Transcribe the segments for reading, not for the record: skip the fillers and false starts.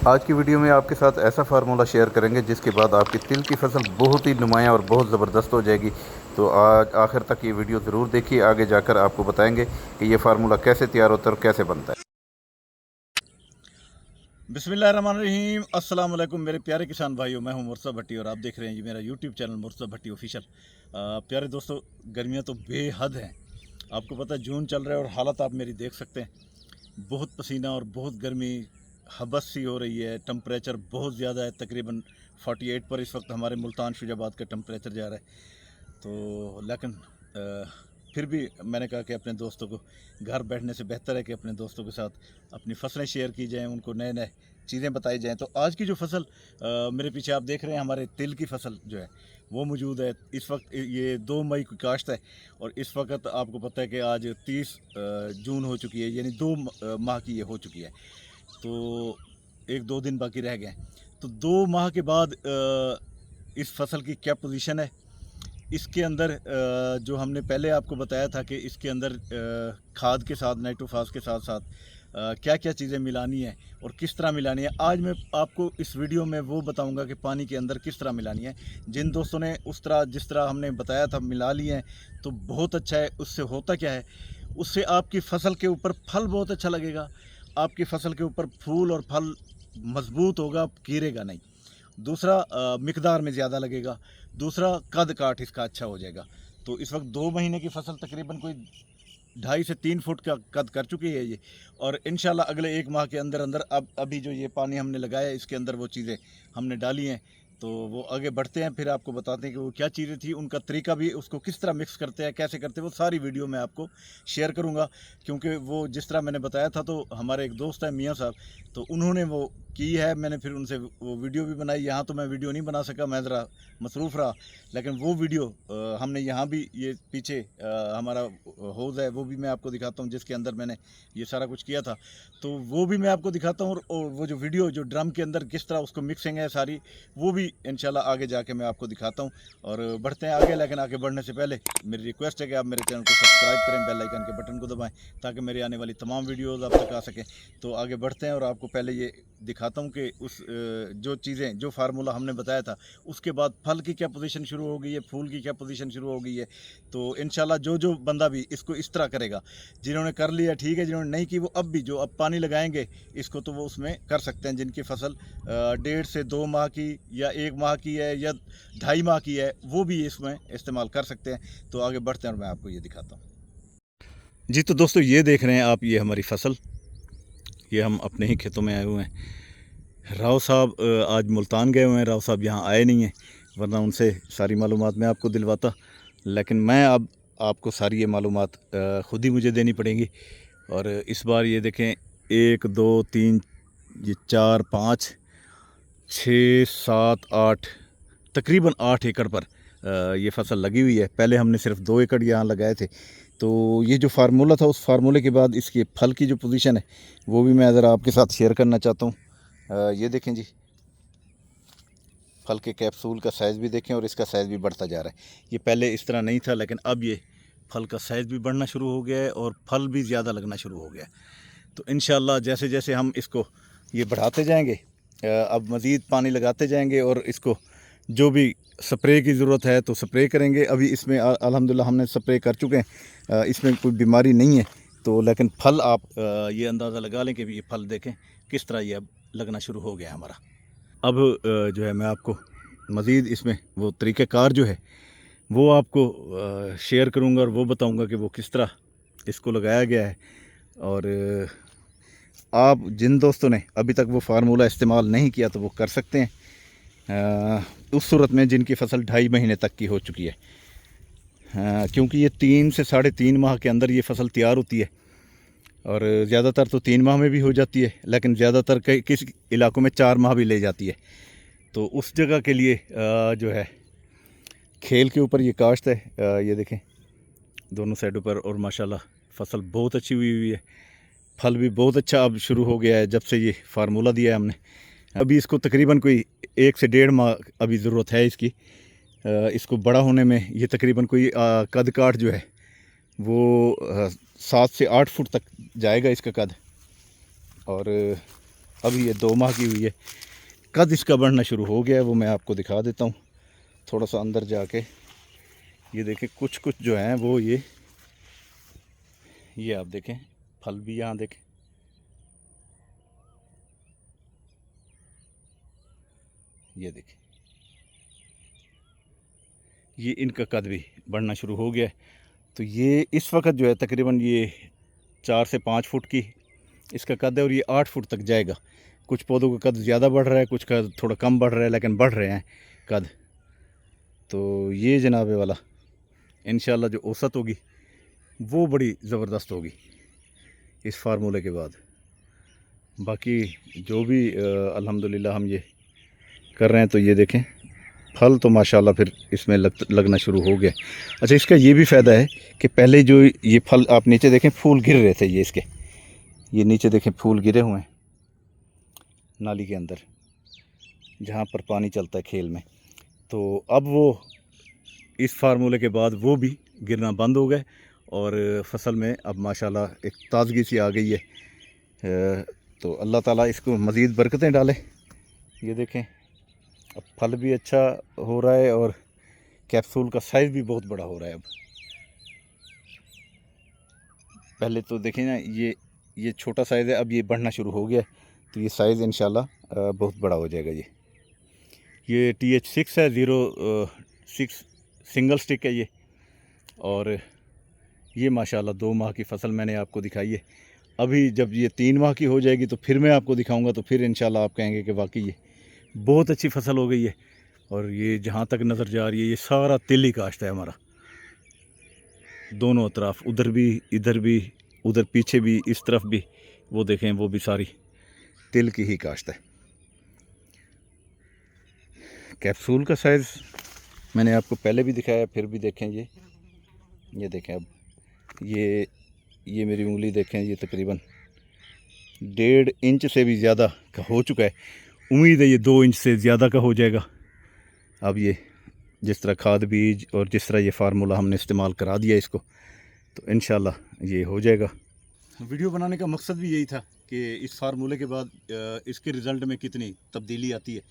आज की वीडियो में आपके साथ ऐसा फार्मूला शेयर करेंगे जिसके बाद आपकी तिल की फसल बहुत ही नुमायाँ और बहुत ज़बरदस्त हो जाएगी। तो आज आखिर तक ये वीडियो ज़रूर देखिए, आगे जाकर आपको बताएंगे कि ये फार्मूला कैसे तैयार होता है और कैसे बनता है। बिस्मिल्लाहिर्रहमानिर्रहीम, अस्सलाम वालेकुम मेरे प्यारे किसान भाइयों। मैं हूं मुर्तज़ा भट्टी और आप देख रहे हैं जी मेरा यूट्यूब चैनल मुर्तज़ा भट्टी ऑफिशियल। प्यारे दोस्तों, गर्मियां तो बेहद हैं। आपको पता है जून चल रहा है और हालत आप मेरी देख सकते हैं। बहुत पसीना और बहुत गर्मी हबस सी हो रही है। टम्परेचर बहुत ज़्यादा है, तकरीबन 48 पर इस वक्त हमारे मुल्तान शुजाबाद का टम्परेचर जा रहा है। तो लेकिन फिर भी मैंने कहा कि अपने दोस्तों को घर बैठने से बेहतर है कि अपने दोस्तों के साथ अपनी फसलें शेयर की जाएं, उनको नए नए चीज़ें बताई जाएं। तो आज की जो फसल मेरे पीछे आप देख रहे हैं, हमारे तिल की फसल जो है वो मौजूद है। इस वक्त ये 2 मई की काश्त है और इस वक्त आपको पता है कि आज 30 जून हो चुकी है, यानी 2 माह की ये हो चुकी है। तो 1-2 दिन बाकी रह गए हैं। तो 2 माह के बाद इस फसल की क्या पोजीशन है, इसके अंदर जो हमने पहले आपको बताया था कि इसके अंदर खाद के साथ, नाइट्रोफास के साथ साथ क्या क्या चीज़ें मिलानी है और किस तरह मिलानी है, आज मैं आपको इस वीडियो में वो बताऊंगा कि पानी के अंदर किस तरह मिलानी है। जिन दोस्तों ने उस तरह जिस तरह हमने बताया था मिला लिए हैं तो बहुत अच्छा है। उससे होता क्या है, उससे आपकी फसल के ऊपर फल बहुत अच्छा लगेगा। आपकी फसल के ऊपर फूल और फल मजबूत होगा, गिरेगा नहीं। दूसरा मिकदार में ज़्यादा लगेगा। दूसरा कद काठ इसका अच्छा हो जाएगा। तो इस वक्त 2 महीने की फसल तकरीबन कोई 2.5 से 3 फुट का कद कर चुकी है ये। और इंशाल्लाह अगले 1 माह के अंदर अंदर अब अभी जो ये पानी हमने लगाया है इसके अंदर वो चीज़ें हमने डाली हैं। तो वो आगे बढ़ते हैं, फिर आपको बताते हैं कि वो क्या चीज़ें थी, उनका तरीका भी, उसको किस तरह मिक्स करते हैं, कैसे करते हैं, वो सारी वीडियो मैं आपको शेयर करूँगा। क्योंकि वो जिस तरह मैंने बताया था, तो हमारे एक दोस्त हैं मियाँ साहब, तो उन्होंने वो की है। मैंने फिर उनसे वो वीडियो भी बनाई। यहाँ तो मैं वीडियो नहीं बना सका, मैं ज़रा मसरूफ़ रहा। लेकिन वो वीडियो हमने यहाँ भी, ये पीछे हमारा हौज़ है वो भी मैं आपको दिखाता हूँ जिसके अंदर मैंने ये सारा कुछ किया था। तो वो भी मैं आपको दिखाता हूँ, और वो जो वीडियो जो ड्रम के अंदर किस तरह उसको मिक्सिंग है सारी, वो भी इंशाल्लाह आगे जाके मैं आपको दिखाता हूँ। और बढ़ते हैं आगे। लेकिन आगे बढ़ने से पहले मेरी रिक्वेस्ट है कि आप मेरे चैनल को सब्सक्राइब करें, बेल आइकन के बटन को दबाएं ताकि मेरी आने वाली तमाम वीडियोज़ आप तक आ सकें। तो आगे बढ़ते हैं और आपको पहले ये दिखाता हूँ कि उस जो चीज़ें, जो फार्मूला हमने बताया था, उसके बाद फल की क्या पोजीशन शुरू हो गई है, फूल की क्या पोजीशन शुरू हो गई है। तो इंशाल्लाह जो जो बंदा भी इसको इस तरह करेगा, जिन्होंने कर लिया ठीक है, जिन्होंने नहीं की वो अब भी जो अब पानी लगाएंगे इसको, तो वो उसमें कर सकते हैं। जिनकी फसल 1.5 से 2 माह की या 1 माह की है या 2.5 माह की है, वो भी इसमें इस्तेमाल कर सकते हैं। तो आगे बढ़ते हैं और मैं आपको ये दिखाता हूँ जी। तो दोस्तों, ये देख रहे हैं आप, ये हमारी फसल, ये हम अपने ही खेतों में आए हुए हैं। राव साहब आज मुल्तान गए हुए हैं। राव साहब यहाँ आए नहीं हैं, वरना उनसे सारी मालूमात मैं आपको दिलवाता। लेकिन मैं अब आपको सारी ये मालूमात ख़ुद ही मुझे देनी पड़ेंगी। और इस बार ये देखें, 1 2 3 ये 4 5 6 7 8, तकरीबन 8 एकड़ पर ये फसल लगी हुई है। पहले हमने सिर्फ 2 एकड़ यहाँ लगाए थे। तो ये जो फार्मूला था, उस फार्मूले के बाद इसके फल की जो पोजीशन है वो भी मैं ज़रा आपके साथ शेयर करना चाहता हूँ। ये देखें जी, फल के कैप्सूल का साइज़ भी देखें और इसका साइज़ भी बढ़ता जा रहा है। ये पहले इस तरह नहीं था, लेकिन अब ये फल का साइज़ भी बढ़ना शुरू हो गया है और फल भी ज़्यादा लगना शुरू हो गया है। तो इंशाल्लाह जैसे जैसे हम इसको ये बढ़ाते जाएंगे, अब मज़ीद पानी लगाते जाएंगे और इसको जो भी स्प्रे की ज़रूरत है तो स्प्रे करेंगे। अभी इसमें अल्हम्दुलिल्लाह हमने स्प्रे कर चुके हैं, इसमें कोई बीमारी नहीं है। तो लेकिन फल आप ये अंदाज़ा लगा लें कि ये फल देखें किस तरह ये अब लगना शुरू हो गया हमारा। अब जो है मैं आपको मज़ीद इसमें वो तरीक़ेकार जो है वो आपको शेयर करूँगा और वो बताऊँगा कि वो किस तरह इसको लगाया गया है। और आप जिन दोस्तों ने अभी तक वो फार्मूला इस्तेमाल नहीं किया तो वो कर सकते हैं, उस सूरत में जिनकी फसल 2.5 महीने तक की हो चुकी है। क्योंकि ये 3 से 3.5 माह के अंदर ये फसल तैयार होती है और ज़्यादातर तो 3 माह में भी हो जाती है, लेकिन ज़्यादातर कई किसी इलाकों में 4 माह भी ले जाती है। तो उस जगह के लिए जो है खेल के ऊपर ये काश्त है। ये देखें दोनों साइडों पर, और माशाल्लाह फसल बहुत अच्छी हुई हुई है। फल भी बहुत अच्छा अब शुरू हो गया है जब से ये फार्मूला दिया है हमने। अभी इसको तकरीबन कोई 1 से 1.5 माह अभी ज़रूरत है इसकी। इसको बड़ा होने में ये तकरीबन कोई कद काठ जो है वो 7 से 8 फुट तक जाएगा इसका कद। और अभी ये 2 माह की हुई है। कद इसका बढ़ना शुरू हो गया है, वो मैं आपको दिखा देता हूँ थोड़ा सा अंदर जाके। ये देखें कुछ कुछ जो हैं वो ये आप देखें, फल भी यहाँ देखें, ये देखें, ये इनका कद भी बढ़ना शुरू हो गया है। तो ये इस वक्त जो है तकरीबन ये 4 से 5 फुट की इसका कद है और ये 8 फुट तक जाएगा। कुछ पौधों का कद ज़्यादा बढ़ रहा है, कुछ का थोड़ा कम बढ़ रहा है, लेकिन बढ़ रहे हैं कद। तो ये जनाब वाला इंशाल्लाह जो औसत होगी वो बड़ी ज़बरदस्त होगी इस फार्मूले के बाद। बाकी जो भी अल्हम्दुलिल्लाह हम ये कर रहे हैं, तो ये देखें फल तो माशाल्लाह फिर इसमें लगना शुरू हो गया। अच्छा, इसका ये भी फ़ायदा है कि पहले जो ये फल आप नीचे देखें फूल गिर रहे थे, ये इसके ये नीचे देखें फूल गिरे हुए हैं नाली के अंदर जहाँ पर पानी चलता है खेल में। तो अब वो इस फार्मूले के बाद वो भी गिरना बंद हो गए और फसल में अब माशाल्लाह एक ताज़गी सी आ गई है। तो अल्लाह ताला इसको मज़ीद बरकतें डाले। ये देखें अब फल भी अच्छा हो रहा है और कैप्सूल का साइज़ भी बहुत बड़ा हो रहा है। अब पहले तो देखें ना ये छोटा साइज़ है, अब ये बढ़ना शुरू हो गया, तो ये साइज़ इंशाल्लाह बहुत बड़ा हो जाएगा। ये TH6 है, 06 सिंगल स्टिक है ये। और ये माशाल्लाह 2 माह की फ़सल मैंने आपको दिखाई है। अभी जब ये 3 माह की हो जाएगी तो फिर मैं आपको दिखाऊंगा, तो फिर इंशाल्लाह आप कहेंगे कि वाकई ये बहुत अच्छी फ़सल हो गई है। और ये जहाँ तक नज़र जा रही है ये सारा तिल ही काश्त है हमारा, दोनों अतराफ़, उधर भी, इधर भी, उधर पीछे भी, इस तरफ भी, वो देखें वो भी सारी तिल की ही काश्त है। कैप्सूल का साइज़ मैंने आपको पहले भी दिखाया, फिर भी देखें ये देखें। अब ये मेरी उंगली देखें, ये तकरीबन 1.5 इंच से भी ज़्यादा का हो चुका है। उम्मीद है ये 2 इंच से ज़्यादा का हो जाएगा। अब ये जिस तरह खाद बीज और जिस तरह ये फार्मूला हमने इस्तेमाल करा दिया इसको, तो इंशाल्लाह ये हो जाएगा। वीडियो बनाने का मकसद भी यही था कि इस फार्मूले के बाद इसके रिज़ल्ट में कितनी तब्दीली आती है,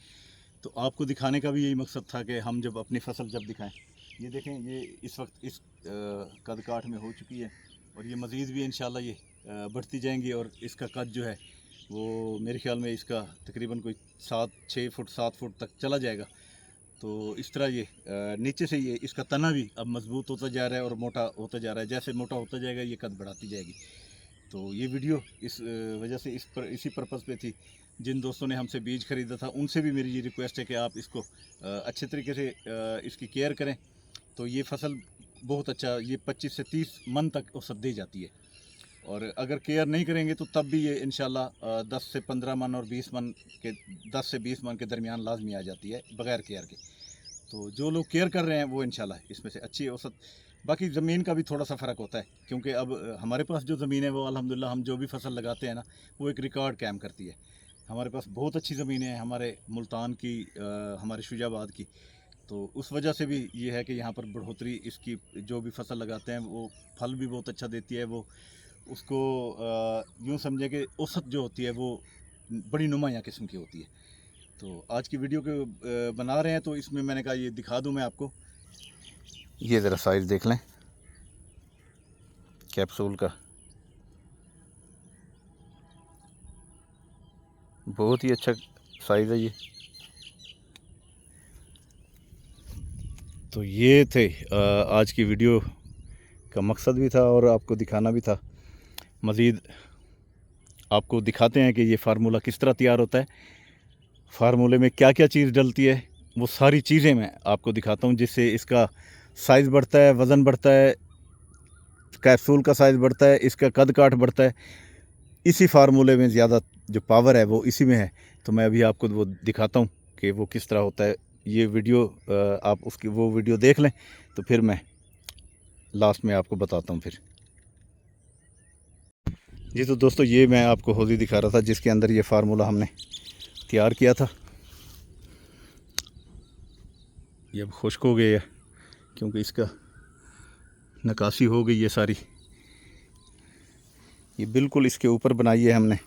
तो आपको दिखाने का भी यही मकसद था कि हम जब अपनी फसल जब दिखाएं। ये देखें, ये इस वक्त इस कद काठ में हो चुकी है और ये मज़ीद भी इंशाल्लाह ये बढ़ती जाएंगी और इसका कद जो है वो मेरे ख्याल में इसका तकरीबन कोई 6 फुट 7 फुट तक चला जाएगा। तो इस तरह ये नीचे से ये इसका तना भी अब मजबूत होता जा रहा है और मोटा होता जा रहा है। जैसे मोटा होता जाएगा ये कद बढ़ाती जाएगी। तो ये वीडियो इस वजह से इसी पर्पज़ पे थी। जिन दोस्तों ने हमसे बीज ख़रीदा था उनसे भी मेरी ये रिक्वेस्ट है कि आप इसको अच्छे तरीके से इसकी केयर करें, तो ये फसल बहुत अच्छा, ये 25 से 30 मन तक औसत दे जाती है। और अगर केयर नहीं करेंगे तो तब भी ये इंशाल्लाह 10 से 15 मन और 20 मन के 10 से 20 मन के दरमियान लाजमी आ जाती है बग़ैर केयर के। तो जो लोग केयर कर रहे हैं वो इंशाल्लाह इसमें से अच्छी औसत। बाकी ज़मीन का भी थोड़ा सा फ़र्क होता है, क्योंकि अब हमारे पास जो ज़मीन है वो अल्हम्दुलिल्लाह हम जो भी फसल लगाते हैं ना वो एक रिकॉर्ड कायम करती है। हमारे पास बहुत अच्छी ज़मीनें हैं, हमारे मुल्तान की, हमारे शुजाबाद की। तो उस वजह से भी ये है कि यहाँ पर बढ़ोतरी इसकी जो भी फसल लगाते हैं वो फल भी बहुत अच्छा देती है। वो उसको यूँ समझे कि औसत जो होती है वो बड़ी नुमाया किस्म की होती है। तो आज की वीडियो को बना रहे हैं तो इसमें मैंने कहा ये दिखा दूं मैं आपको। ये ज़रा साइज़ देख लें कैप्सूल का, बहुत ही अच्छा साइज़ है ये। तो ये थे आज की वीडियो का मकसद भी था और आपको दिखाना भी था। मज़ीद आपको दिखाते हैं कि ये फार्मूला किस तरह तैयार होता है, फार्मूले में क्या क्या चीज़ डलती है, वो सारी चीज़ें मैं आपको दिखाता हूँ, जिससे इसका साइज़ बढ़ता है, वज़न बढ़ता है, कैप्सूल का साइज़ बढ़ता है, इसका कद काठ बढ़ता है। इसी फार्मूले में ज़्यादा जो पावर है वो इसी में है। तो मैं अभी आपको वो दिखाता हूँ कि वो किस तरह होता है। ये वीडियो आप उसकी वो वीडियो देख लें, तो फिर मैं लास्ट में आपको बताता हूँ फिर। जी तो दोस्तों, ये मैं आपको हौज़ी दिखा रहा था जिसके अंदर ये फार्मूला हमने तैयार किया था। ये अब खुश्क हो गया है क्योंकि इसका नकासी हो गई है सारी। ये बिल्कुल इसके ऊपर बनाई है हमने।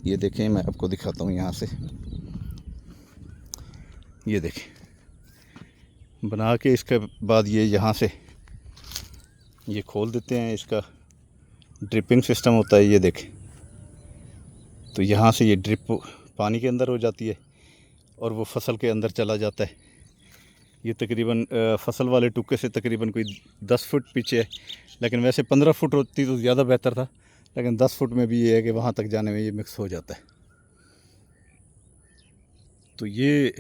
ये देखें, मैं आपको दिखाता हूँ यहाँ से। ये देखें बना के, इसके बाद ये यहाँ से ये खोल देते हैं। इसका ड्रिपिंग सिस्टम होता है, ये देखें। तो यहाँ से ये ड्रिप पानी के अंदर हो जाती है और वो फसल के अंदर चला जाता है। ये तकरीबन फसल वाले टुक्के से तकरीबन कोई 10 फुट पीछे है, लेकिन वैसे 15 फुट होती तो ज़्यादा बेहतर था, लेकिन 10 फुट में भी ये है कि वहाँ तक जाने में ये मिक्स हो जाता है। तो ये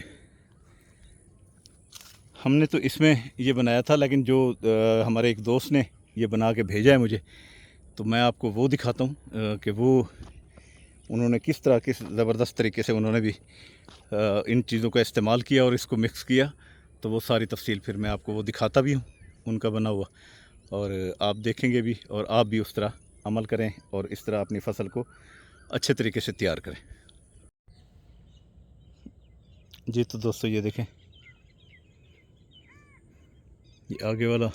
हमने तो इसमें ये बनाया था, लेकिन जो हमारे एक दोस्त ने ये बना के भेजा है मुझे, तो मैं आपको वो दिखाता हूँ कि वो उन्होंने किस तरह, किस ज़बरदस्त तरीके से उन्होंने भी इन चीज़ों का इस्तेमाल किया और इसको मिक्स किया। तो वो सारी तफसील फिर मैं आपको वो दिखाता भी हूँ, उनका बना हुआ, और आप देखेंगे भी और आप भी उस तरह अमल करें और इस तरह अपनी फसल को अच्छे तरीके से तैयार करें। जी तो दोस्तों ये देखें, ये आगे वाला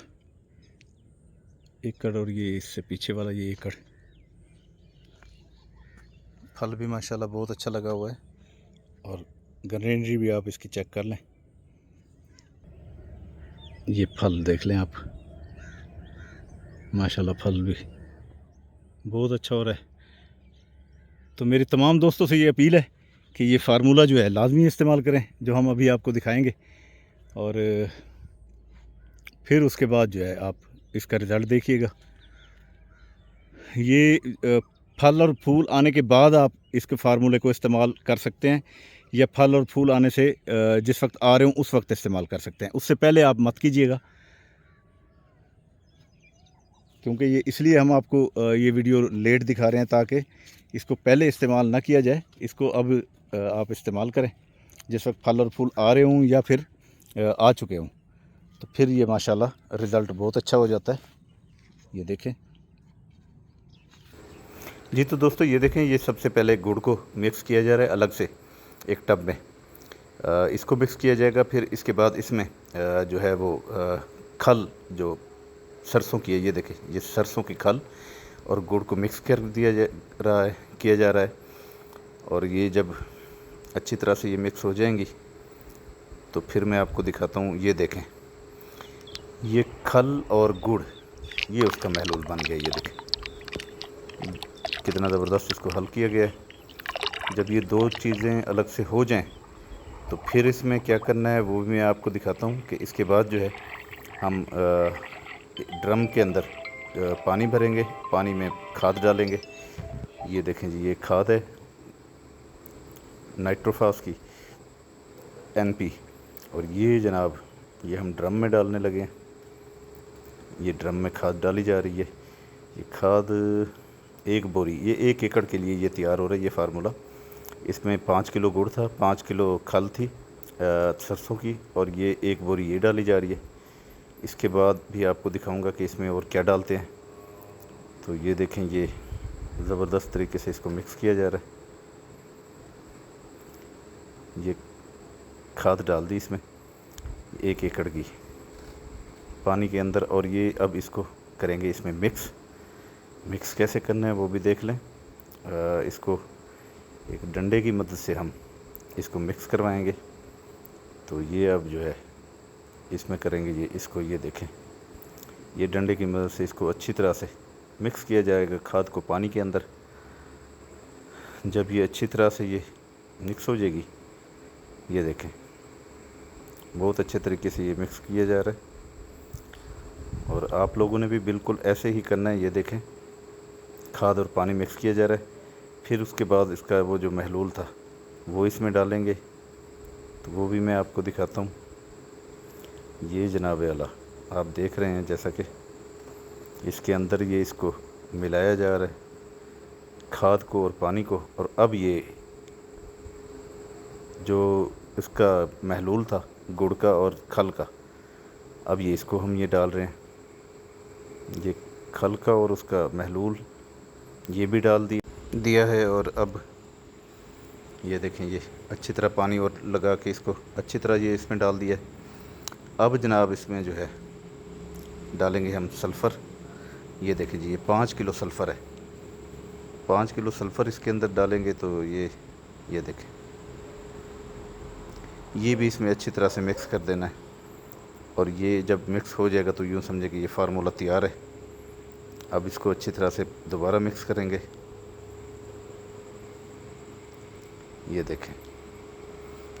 एकड़ और ये इससे पीछे वाला ये एकड़। फल भी माशाल्लाह बहुत अच्छा लगा हुआ है और ग्रीनरी भी आप इसकी चेक कर लें। ये फल देख लें आप, माशाल्लाह फल भी बहुत अच्छा हो रहा है। तो मेरी तमाम दोस्तों से ये अपील है कि ये फार्मूला जो है लाजमी इस्तेमाल करें, जो हम अभी आपको दिखाएंगे, और फिर उसके बाद जो है आप इसका रिज़ल्ट देखिएगा। ये फल और फूल आने के बाद आप इसके फार्मूले को इस्तेमाल कर सकते हैं, या फल और फूल आने से जिस वक्त आ रहे हों उस वक्त इस्तेमाल कर सकते हैं। उससे पहले आप मत कीजिएगा, क्योंकि ये इसलिए हम आपको ये वीडियो लेट दिखा रहे हैं ताकि इसको पहले इस्तेमाल ना किया जाए। इसको अब आप इस्तेमाल करें जिस वक्त फल और फूल आ रहे हों या फिर आ चुके हों, तो फिर ये माशाल्लाह रिज़ल्ट बहुत अच्छा हो जाता है। ये देखें जी। तो दोस्तों ये देखें, ये सबसे पहले गुड़ को मिक्स किया जा रहा है अलग से एक टब में। इसको मिक्स किया जाएगा, फिर इसके बाद इसमें जो है वो खल जो सरसों की है, ये देखें, ये सरसों की खल और गुड़ को मिक्स कर किया जा रहा है। और ये जब अच्छी तरह से ये मिक्स हो जाएंगी तो फिर मैं आपको दिखाता हूँ। ये देखें, ये खल और गुड़, ये उसका महलूल बन गया। ये देखें कितना ज़बरदस्त इसको हल किया गया है। जब ये दो चीज़ें अलग से हो जाएं तो फिर इसमें क्या करना है वो भी मैं आपको दिखाता हूँ। कि इसके बाद जो है हम ड्रम के अंदर पानी भरेंगे, पानी में खाद डालेंगे। ये देखें जी, ये खाद है नाइट्रोफास की NP, और ये जनाब ये हम ड्रम में डालने लगे हैं। ये ड्रम में खाद डाली जा रही है। ये खाद 1 बोरी, ये 1 एकड़ के लिए ये तैयार हो रहा है ये फार्मूला। इसमें 5 किलो गुड़ था, 5 किलो खल थी सरसों की, और ये 1 बोरी ये डाली जा रही है। इसके बाद भी आपको दिखाऊंगा कि इसमें और क्या डालते हैं। तो ये देखें, ये ज़बरदस्त तरीके से इसको मिक्स किया जा रहा है। ये खाद डाल दी इसमें 1 एकड़ की पानी के अंदर, और ये अब इसको करेंगे इसमें मिक्स कैसे करना है वो भी देख लें। इसको एक डंडे की मदद से हम इसको मिक्स करवाएंगे। तो ये अब जो है इसमें करेंगे ये इसको, ये देखें, ये डंडे की मदद से इसको अच्छी तरह से मिक्स किया जाएगा खाद को पानी के अंदर। जब ये अच्छी तरह से ये मिक्स हो जाएगी, ये देखें बहुत अच्छे तरीके से ये मिक्स किया जा रहा है। और आप लोगों ने भी बिल्कुल ऐसे ही करना है। ये देखें खाद और पानी मिक्स किया जा रहा है। फिर उसके बाद इसका वो जो महलूल था वो इसमें डालेंगे, तो वो भी मैं आपको दिखाता हूँ। ये जनाब आला आप देख रहे हैं जैसा कि इसके अंदर ये इसको मिलाया जा रहा है खाद को और पानी को। और अब ये जो इसका महलूल था गुड़ का और खल का, अब ये इसको हम ये डाल रहे हैं। ये खल का और उसका महलूल ये भी डाल दिया है। और अब ये देखें, ये अच्छी तरह पानी और लगा के इसको अच्छी तरह ये इसमें डाल दिया है। अब जनाब इसमें जो है डालेंगे हम सल्फ़र। ये देखें जी, ये 5 किलो सल्फ़र है। 5 किलो सल्फ़र इसके अंदर डालेंगे तो ये देखें, ये भी इसमें अच्छी तरह से मिक्स कर देना है। और ये जब मिक्स हो जाएगा तो यूँ समझे कि ये फार्मूला तैयार है। अब इसको अच्छी तरह से दोबारा मिक्स करेंगे। ये देखें,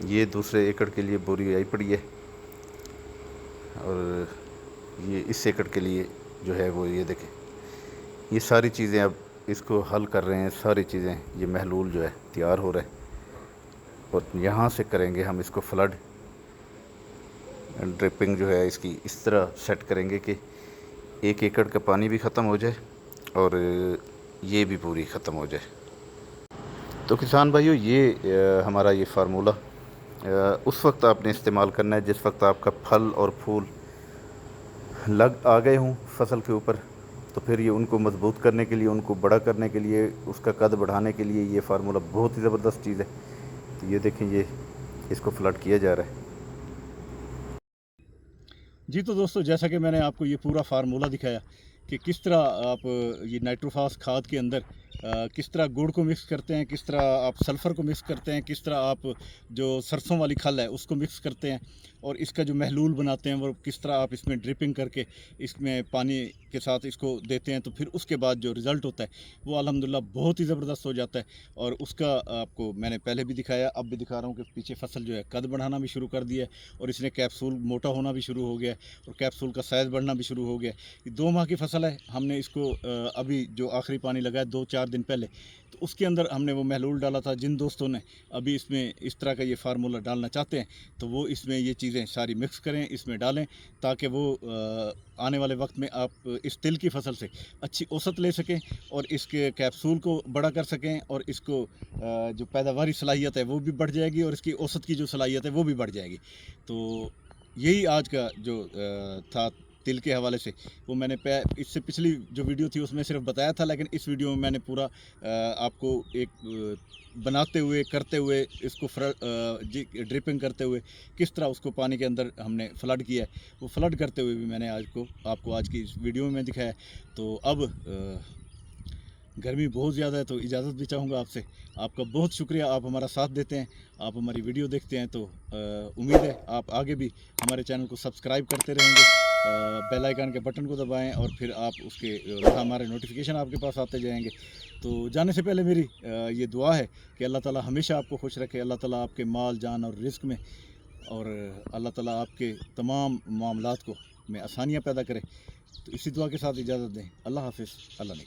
ये दूसरे एकड़ के लिए बोरी आई पड़ी है और ये इस एकड़ के लिए जो है वो ये देखें, ये सारी चीज़ें अब इसको हल कर रहे हैं। सारी चीज़ें, ये महलूल जो है तैयार हो रहा है और यहाँ से करेंगे हम इसको फ्लड। ड्रिपिंग जो है इसकी इस तरह सेट करेंगे कि 1 एकड़ का पानी भी ख़त्म हो जाए और ये भी पूरी ख़त्म हो जाए। तो किसान भाइयों, ये हमारा ये फार्मूला उस वक्त आपने इस्तेमाल करना है जिस वक्त आपका फल और फूल लग आ गए हों फसल के ऊपर। तो फिर ये उनको मजबूत करने के लिए, उनको बड़ा करने के लिए, उसका कद बढ़ाने के लिए ये फार्मूला बहुत ही ज़बरदस्त चीज़ है। तो ये देखें, ये इसको फ्लड किया जा रहा है। जी तो दोस्तों, जैसा कि मैंने आपको ये पूरा फार्मूला दिखाया कि किस तरह आप ये नाइट्रोफास खाद के अंदर किस तरह गुड़ को मिक्स करते हैं, किस तरह आप सल्फ़र को मिक्स करते हैं, किस तरह आप जो सरसों वाली खल है उसको मिक्स करते हैं और इसका जो महलूल बनाते हैं वो किस तरह आप इसमें ड्रिपिंग करके इसमें पानी के साथ इसको देते हैं। तो फिर उसके बाद जो रिज़ल्ट होता है वो अल्हम्दुलिल्लाह बहुत ही ज़बरदस्त हो जाता है। और उसका आपको मैंने पहले भी दिखाया, अब भी दिखा रहा हूँ कि पीछे फसल जो है कद बढ़ाना भी शुरू कर दिया है और इसने कैप्सूल मोटा होना भी शुरू हो गया है और कैप्सूल का साइज़ बढ़ना भी शुरू हो गया है। ये 2 माह की फसल है। हमने इसको अभी जो आखिरी पानी लगाया 2-4 दिन पहले, तो उसके अंदर हमने वो महलूल डाला था। जिन दोस्तों ने अभी इसमें इस तरह का ये फार्मूला डालना चाहते हैं तो वो इसमें ये चीज़ें सारी मिक्स करें, इसमें डालें, ताकि वो आने वाले वक्त में आप इस तिल की फसल से अच्छी औसत ले सकें और इसके कैप्सूल को बड़ा कर सकें और इसको जो पैदावारी सलाहियत है वो भी बढ़ जाएगी और इसकी औसत की जो सलाहियत है वो भी बढ़ जाएगी। तो यही आज का जो था तिल के हवाले से, वो मैंने इससे पिछली जो वीडियो थी उसमें सिर्फ बताया था, लेकिन इस वीडियो में मैंने पूरा आपको एक बनाते हुए, करते हुए, इसको ड्रिपिंग करते हुए किस तरह उसको पानी के अंदर हमने फ्लड किया है, वो फ्लड करते हुए भी मैंने आपको आज की इस वीडियो में दिखाया। तो अब गर्मी बहुत ज़्यादा है तो इजाज़त भी चाहूँगा आपसे। आपका बहुत शुक्रिया, आप हमारा साथ देते हैं, आप हमारी वीडियो देखते हैं। तो उम्मीद है आप आगे भी हमारे चैनल को सब्सक्राइब करते रहेंगे, बेल आइकन के बटन को दबाएं और फिर आप उसके हमारे नोटिफिकेशन आपके पास आते जाएंगे। तो जाने से पहले मेरी ये दुआ है कि अल्लाह ताला हमेशा आपको खुश रखे, अल्लाह ताला आपके माल, जान और रिज़्क में, और अल्लाह ताला आपके तमाम मामलात को में आसानियाँ पैदा करे। तो इसी दुआ के साथ इजाज़त दें। अल्लाह हाफ़िज़, अल्लाह ने